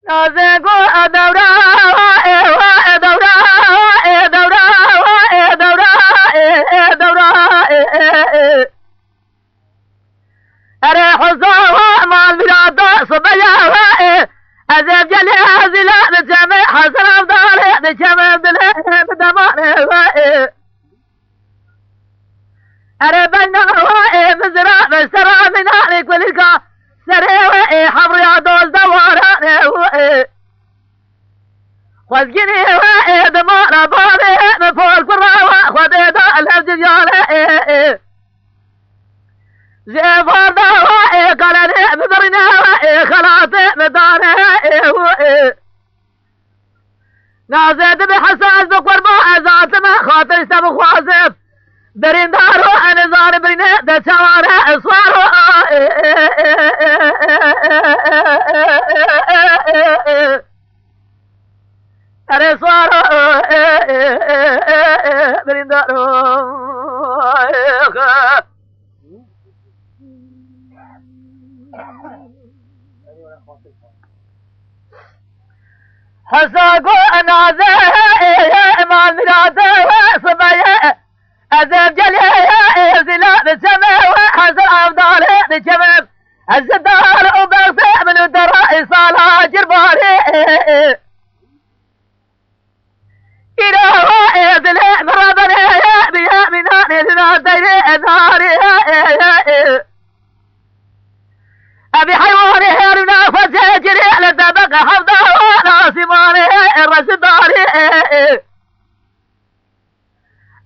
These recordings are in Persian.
تازگو دورا دورا دورا دورا دورا اره حضا مال میراد صبیا ازم جلی ازلا نجمع حسن افضل نجمع دله بدمانه اره بنا مزرع مسترع من عليك وللكا سريع حبر يا دوز دوارانه خذجني دمار بابي من فوق القراوة خذ دا الهجيالة زيفار دواء قالني ببرنا خلاطي مدانه نازد بحساس بقربو ازات ما خاطر سبخ وازف درين دارو انا زار برنا دا شوارع صارو ارے صارو درين دارو حساقو انازه امان مراده صبايا ازم جليه زلا بسمه وحسن افضال بشمم الزدار وبغفى من الدراء صالح جرباري إله إذن مرابني بيا مناني لنادي ناري أبي حيواني هيرنا فسجري لدبق حفظه ناصماني الرسداري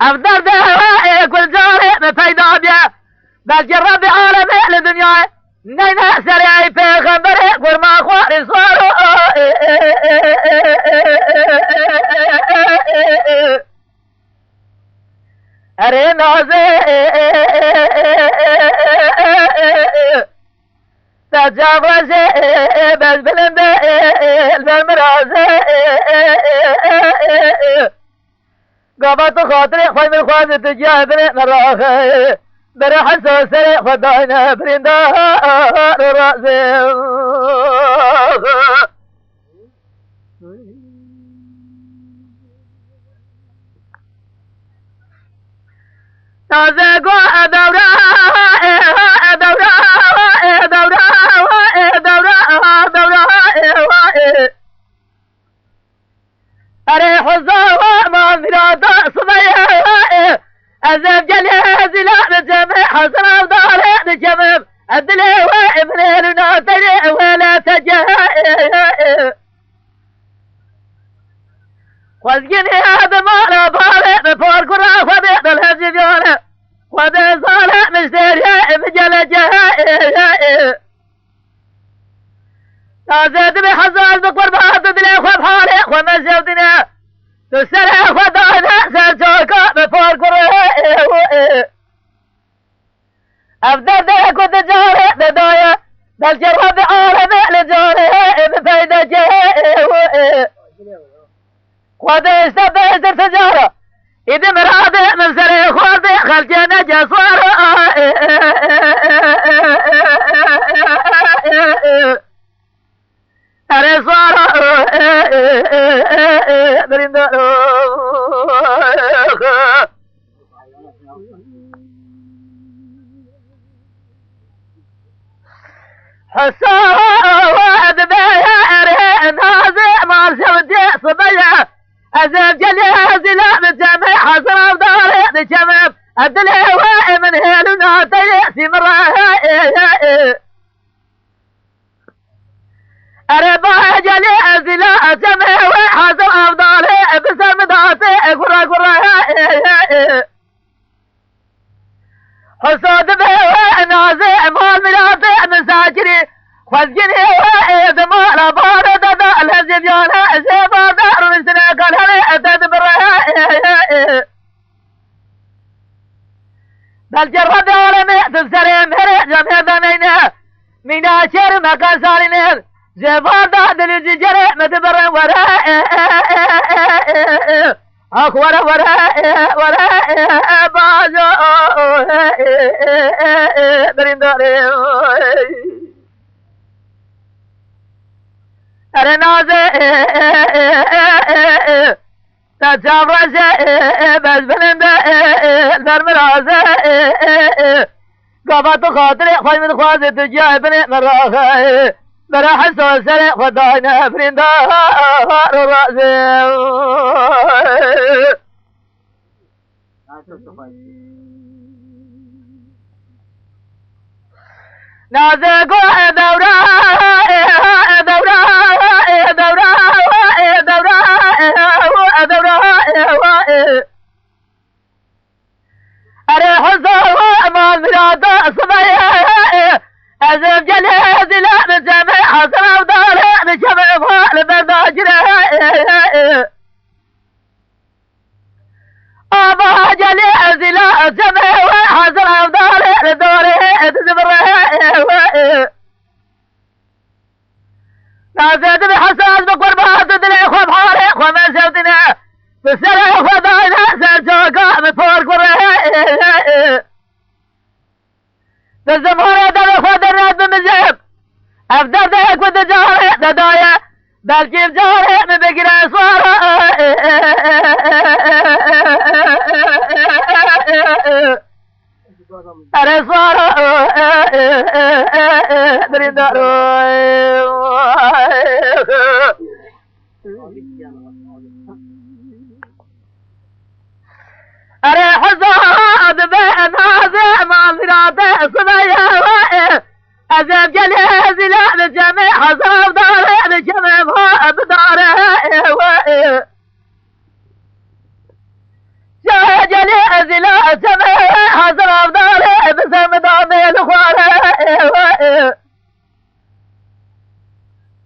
أفضل دهوائي كل جاري مفيدا بيا بل جرب عالمي لدنياي نينا سريعي في خبري قرما خواري صارو أري نازي تجاوزي بس بلندي المرازي قابت خاطري خوي من خوان تجاهبني مراخي برح سوسري خداينا برندار راسي تازگو دورا دورا دورا دورا دورا اره حضا ما میرادا صبايا ازم جلي زلا نجمع حسن افضل نجمع الدلي وابن الناطري ولا تجاه خذجني هذا ما باري بفور قرا خذ الهجيالة خذ صالح مشتري بجل جاه تازد بحزال بقربات دلي خذ حالي خذ مزودنا تسرع خدانا سرجوكا بفور قرا أفضل ذاك الدجارة ددايا بل جرب عالمي لجاري بفايدة جيه خذ استبزر تجارة إذا مراد من سري خذ خلجنا جسوار أري صار برندارو حساد بيا نازع مال شودي صبيا أزم جلي زلا من جمع حسن أفضل بشمم الدلي من هيل ناطي سمرا أربع جلي زلا جمع حسن أفضل بسم داتي قرا قرا حساد بيا نازع مال ملاتي مساجري خذجني وإذ مال بارد الهجيالة زيبا دار وسنا قال هلي تدبر بل جرد عالمي تبسري مهري جميع دمينا مينا شير مكان سالين زيبا دار الججري مدبر وراء اخ وراء بازو برنداري اره نازه تجاب رشه بس بلنده در مرازه قابط خاطر خوی من خوازه تجاه بني مراغه برا حسو سر خداینا فرندار رازه نازه گو دورا دورا دورا دورا دورا اره حضور امان مرادا صبايا ازم جلي زلا بجمع حسن ودار بجمع فال برداجر ابا جلي زلا جمع حسن ودار دور تزبر نازد بحساس بقربات دلي خوب حاري خوب سوتنا بسرع خداينا سرجوكا بفور قره بالزمهور دل خود الرد بمزيب افدر ديك ودجاري ددايا بلكي بجاري من بقرا صوارا اري صوارا بريدارو اره حزاد بين هذا ما مراده صبايا ازم جلي زلا بجمع حزاب داره بجمع ما بداره جلي زلا جمع حزاب داره بزم دامي الخواره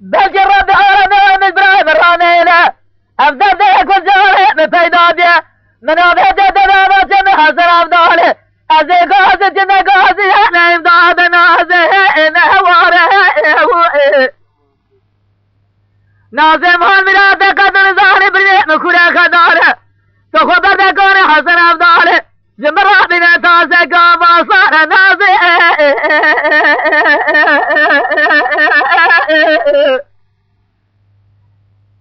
بجرب عالمي من براي برانينا افضل ديك والجاري بفيداديه من أبيت دبابة جمع حسن أفضاله أزي قاسي جمع قاسي أنا إمداد نازي نهواره نازي مال مراد قدر زاري بريء مكورا خداره تخبر دكوني حسن أفضاله جمع رابنا تاسي قاما صار نازي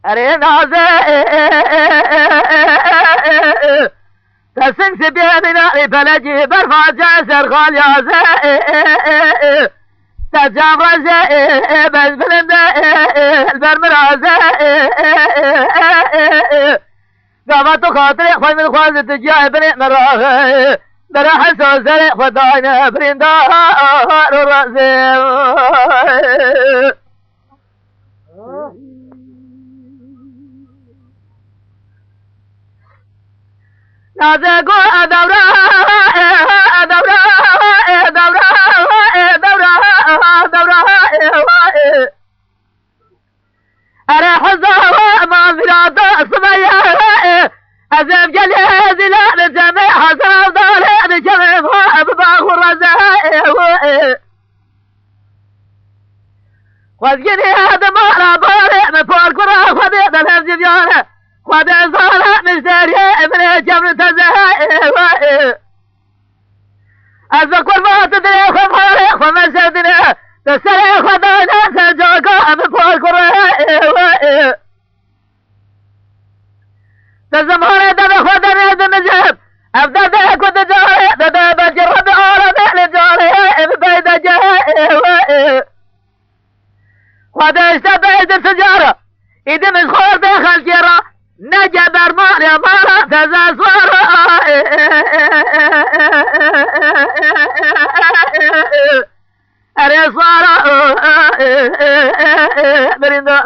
اره نازه تسنس بيمنا فلجي برفع جاسر خال يازه تجام رزه بس بلنده البرمرازه قابط خاطري خوي من خوازة تجاه بني مراغه برا حسو زرق خداينا برندار رازه نازه گو دورا دورا دورا دورا دورا اره حزا ما مرادا صبايا ازم جلي زلا بجمع حسن ودار بجمع ما بباغ رزا وزجني هذا ما لا باري مفور قرا خدي دلهم جبيانه خد زارا مشتري من جبر تزهق أذكر ما تدري خماري خمسدنا تسرع خدانا سجاكا بفور قرى تزمهر دم خدنا دمجب أبدا دهك ودجاري ددا بجرب عالم لجاري ببيد جهق خد اشتبهت السجارة إذا مشخور دخل جرا نجبر مال مالا تزاسوار اري صار برندار